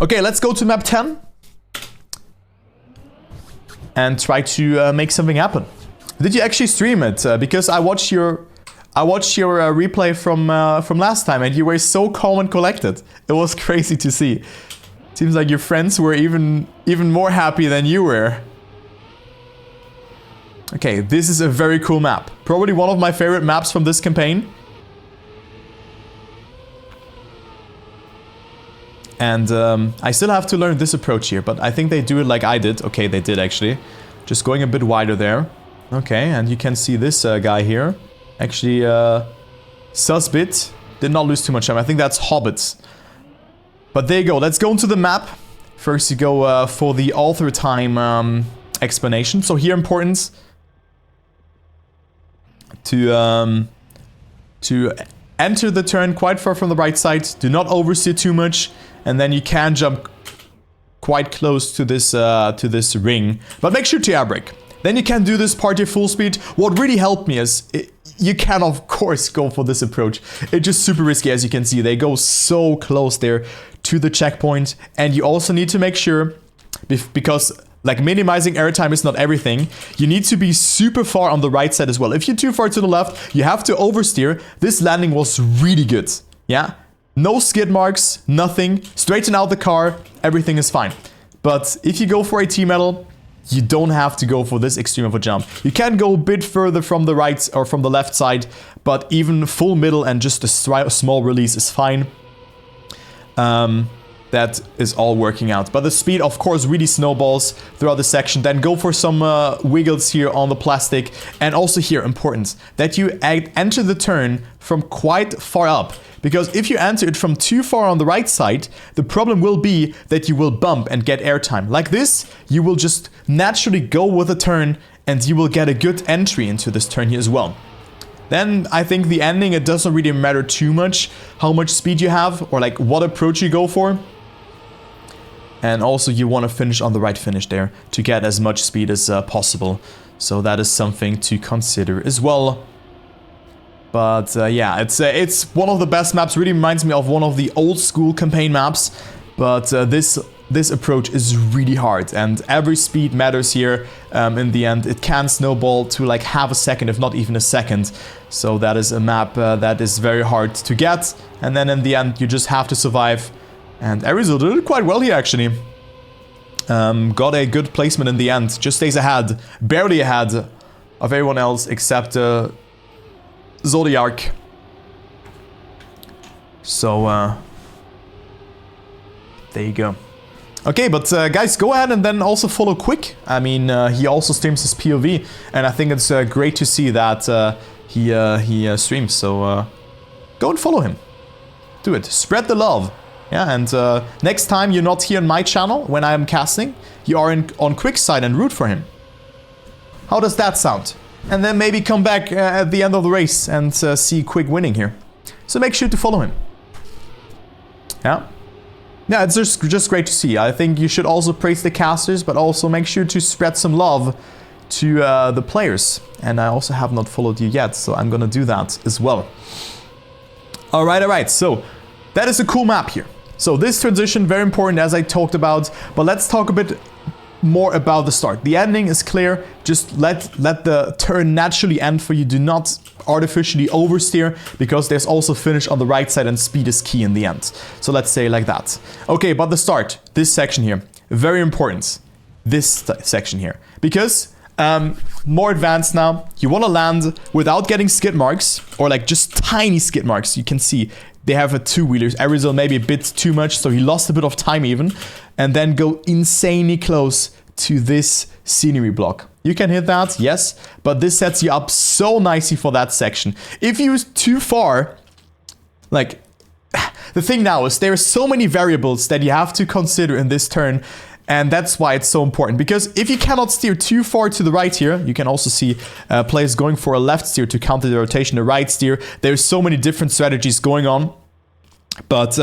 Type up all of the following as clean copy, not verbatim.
Okay, let's go to map 10. And try to make something happen. Did you actually stream it? Because I watched your replay from last time, and you were so calm and collected. It was crazy to see. Seems like your friends were even more happy than you were. Okay, this is a very cool map. Probably one of my favorite maps from this campaign. And I still have to learn this approach here, but I think they do it like I did. Okay, they did actually. Just going a bit wider there. Okay, and you can see this guy here. Actually, Susbit did not lose too much time. I think that's Hobbits. But there you go. Let's go into the map. First, you go for the author time explanation. So here, importance to enter the turn quite far from the right side. Do not oversteer too much, and then you can jump quite close to this ring. But make sure to air brake. Then you can do this party full speed. What really helped me is you can of course go for this approach. It's just super risky, as you can see. They go so close there to the checkpoint, and you also need to make sure, because like minimizing airtime is not everything, you need to be super far on the right side as well. If you're too far to the left, you have to oversteer. This landing was really good. Yeah, no skid marks, nothing. Straighten out the car, everything is fine. But if you go for a T-metal, you don't have to go for this extreme of a jump. You can go a bit further from the right or from the left side, but even full middle and just a small release is fine. That is all working out. But the speed, of course, really snowballs throughout the section. Then go for some wiggles here on the plastic. And also here, important, that you enter the turn from quite far up. Because if you enter it from too far on the right side, the problem will be that you will bump and get airtime. Like this, you will just naturally go with a turn, and you will get a good entry into this turn here as well. Then I think the ending, it doesn't really matter too much how much speed you have or like what approach you go for. And also you want to finish on the right finish there to get as much speed as possible. So that is something to consider as well. But yeah, it's one of the best maps. Really reminds me of one of the old school campaign maps. But this approach is really hard, and every speed matters here. In the end, it can snowball to like half a second, if not even a second. So that is a map that is very hard to get. And then in the end, you just have to survive. And Arizona did it quite well here, actually. Got a good placement in the end. Just stays ahead, barely ahead of everyone else except Zodiac. So, there you go. Okay, but guys, go ahead and then also follow Quick. I mean, he also streams his POV, and I think it's great to see that he streams. So, go and follow him. Do it. Spread the love. Yeah, and next time you're not here on my channel when I am casting, you are on Quick's side and root for him. How does that sound? And then maybe come back at the end of the race and see Quick winning here. So make sure to follow him. Yeah. Yeah, it's just great to see. I think you should also praise the casters, but also make sure to spread some love to the players. And I also have not followed you yet, so I'm gonna do that as well. Alright, so that is a cool map here. So this transition, very important as I talked about, but let's talk a bit more about the start. The ending is clear. Just let the turn naturally end for you. Do not artificially oversteer, because there's also finish on the right side and speed is key in the end. So let's say like that. Okay, but the start, this section here, very important. This section here, because more advanced now. You want to land without getting skid marks, or like just tiny skid marks. You can see they have a two-wheelers. Arizona maybe a bit too much, so he lost a bit of time even. And then go insanely close to this scenery block. You can hit that, yes, but this sets you up so nicely for that section. If you use too far, like, the thing now is there are so many variables that you have to consider in this turn. And that's why it's so important, because if you cannot steer too far to the right here, you can also see players going for a left steer to counter the rotation, a right steer. There's so many different strategies going on, but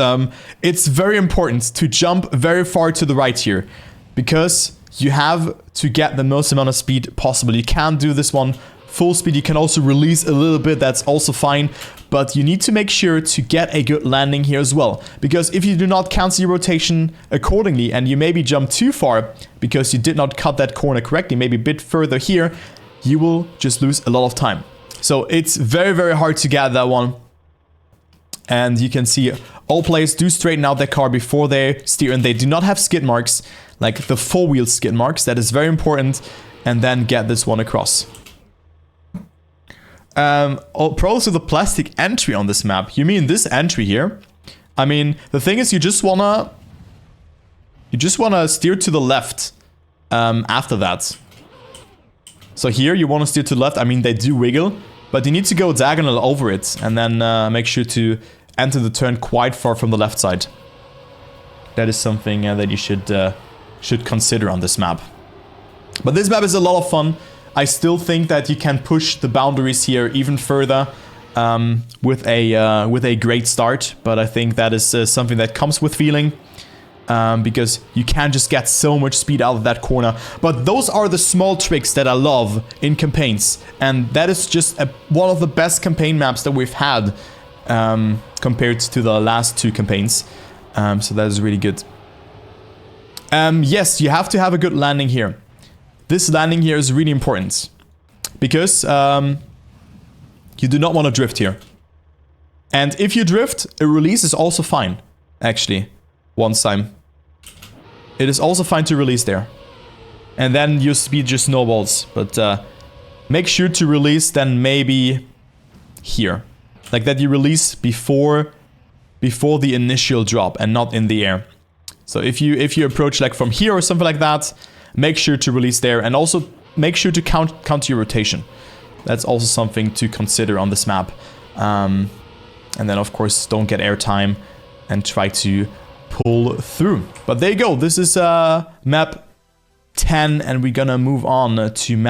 it's very important to jump very far to the right here, because you have to get the most amount of speed possible. You can't do this one full speed. You can also release a little bit, that's also fine. But you need to make sure to get a good landing here as well. Because if you do not cancel your rotation accordingly and you maybe jump too far because you did not cut that corner correctly, maybe a bit further here, you will just lose a lot of time. So it's very, very hard to get that one. And you can see all players do straighten out their car before they steer, and they do not have skid marks, like the four-wheel skid marks. That is very important. And then get this one across. Pros of the plastic entry on this map. You mean this entry here? I mean, the thing is, you just wanna steer to the left after that. So here you want to steer to the left. I mean, they do wiggle, but you need to go diagonal over it and then make sure to enter the turn quite far from the left side. That is something that you should consider on this map. But this map is a lot of fun. I still think that you can push the boundaries here even further with a great start. But I think that is something that comes with feeling. Because you can just get so much speed out of that corner. But those are the small tricks that I love in campaigns. And that is just one of the best campaign maps that we've had compared to the last two campaigns. So that is really good. Yes, you have to have a good landing here. This landing here is really important. Because you do not want to drift here. And if you drift, a release is also fine, actually, once time. It is also fine to release there. And then your speed just snowballs. But make sure to release then maybe here. Like that you release before the initial drop and not in the air. So if you approach like from here or something like that, make sure to release there. And also make sure to count your rotation. That's also something to consider on this map. And then of course don't get airtime and try to pull through. But there you go. This is map 10 and we're gonna move on to map